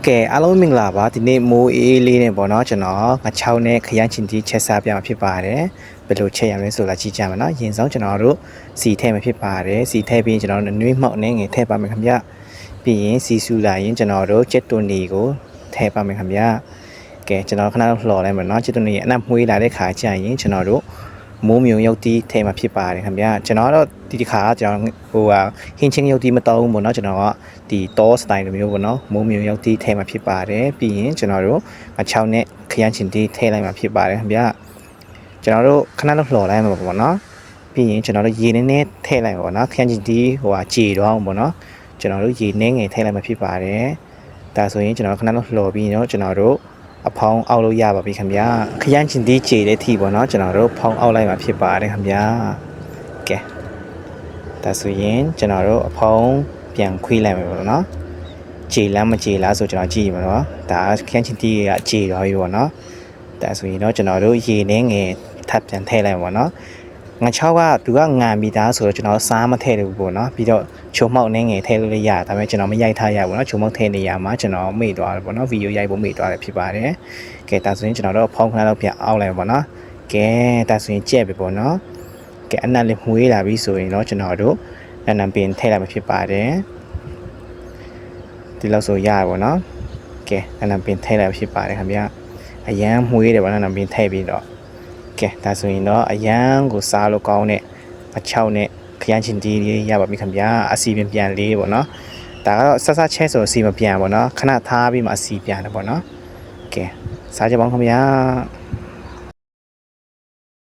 ကဲအားလုံးမင်္ဂလာပါဒီနေ့မိုးအေးလေးနဲ့ပေါ့နော်ကျွန်တော်ငါချောင်းနဲ့ခရမ်းချင်တီးချက်စားပြမှာဖြစ်ပါတယ်ဘယ်လိုချက်ရမလဲဆိုလာကြည့်ကြမယ်နော်ရင်ဆောင်ကျွန်တော်တို့စီထဲမှာဖြစ်ပါတယ်စီထဲပြီးကျွန်တော်တို့နှွေးမှောက်နဲ့ငယ်ထည့်ပါမယ်ခင်ဗျပြီးရင်စီဆူလာရင်ကျွန်တော်တို့ချက်တွန်နီကိုထည့်ပါမယ်ခင်ဗျကဲကျွန်တော်ခဏလှော်လိုက်မယ်နော်ချက်တွန်နီအနက်မွေးလာတဲ့ခါကျရင်ကျွန်တော်တို့မိုးမြုံရုပ်တီးထဲမှာဖြစ်ပါတယ်ခင်ဗျကျွန်တော်တော့ဒီတစ်ခါကျွန်တော်ဟိုဟင်းချင်းရုပ်တီးမတောင်းဘူးပေါ့နော်ကျွန်တော်ကဒီတောစတိုင်လိုမျိုးပေါ့နော်မိုးမြုံရုပ်တီးထဲမှာဖြစ်ပါတယ်ပြီးရင်ကျွန်တော်တို့အချောင်းနဲ့ခရမ်းချင်တီးထဲလိုက်မှာဖြစ်ပါတယ်ခင်ဗျကျွန်တော်တို့ခဏလှော်လိုက်မှာပေါ့နော်ပြီးရင်ကျွန်တော်တို့ရေနည်းနည်းထည့်လိုက်ပါပေါ့နော်ခရမ်းချင်တီးကြေတော့အောင်ပေါ့နော်ကျွန်တော်တို့ရေနည်းငယ်ထည့်လိုက်မှာဖြစ်ပါတယ်ဒါဆိုရင်ကျွန်တော်ခဏလှော်ပြီးတော့ကျွန်တော်တို့အဖောင်းအောက်လို့ရပါပြီခင်ဗျာခရမ်းချင်တီးကြေတဲ့ထိပေါ့နော်ကျွန်တော်တို့ဖောင်းအောက်လိုက်မှာဖြစ်ပါတယ်ခင်ဗျာကဲဒါဆိုရင်ကျွန်တော်တို့အဖောင်းပြန်ခွေးလိုက်မယ်ပေါ့နော်ကြေလားမကြေလားဆိုကျွန်တော်ကြည့်ရမှာနော်ဒါခရမ်းချင်တီးကကြေတော့ပြီပေါ့နော်ဒါဆိုရင်တော့ကျွန်တော်တို့ရေနှင်းငယ်ထပ်ပြန်ထည့်လိုက်ပါပေါ့နော်ငါချောက်ကသူကငံပြီးသားဆိုတော့ကျွန်တော်စားမထည့်ဘူးပေါ့နော်ပြီးတော့ချုံမောက်နှင်းငယ်ထည့်လို့လည်းရဒါပေမဲ့ကျွန်တော်မရိုက်ထားရဘူးနော်ချုံမောက်ထည့်နေရမှာကျွန်တော်မေ့သွားတယ်ပေါ့နော်ဗီဒီယိုရိုက်ဖို့မေ့သွားတယ်ဖြစ်ပါတယ်ကဲဒါဆိုရင်ကျွန်တော်တို့ဖောင်းခဏတော့ပြန်အောက်လိုက်ပါပေါ့နော်ကဲဒါဆိုရင်ကြက်ပြီပေါ့နော်ကဲအနက်လေးမွေးလာပြီဆိုရင်တော့ကျွန်တော်တို့နံပင်ထည့်လိုက်မှာဖြစ်ပါတယ်ဒီလောက်ဆိုရပါပေါ့နော်ကဲနံပင်ထည့်လိုက်ဖြစ်ပါတယ်ခင်ဗျာအရန်မွေးတယ်ပေါ့နော်နံပင်ထည့်ပြီးတော့ကဲဒါဆိုရင်တော့အရန်ကိုစားလို့ကောင်းတဲ့အချောက်နဲ့ခရမ်းချင်တီးလေးရပါပြီခင်ဗျာအစီပြန်လေးပေါ့နော်ဒါကတော့ဆက်ဆက်ချက်ဆိုအစီမပြန်ပေါ့နော်ခဏထားပြီးမှအစီပြန်တယ်ပေါ့နော်ကဲစားကြပါဦးခင်ဗျာ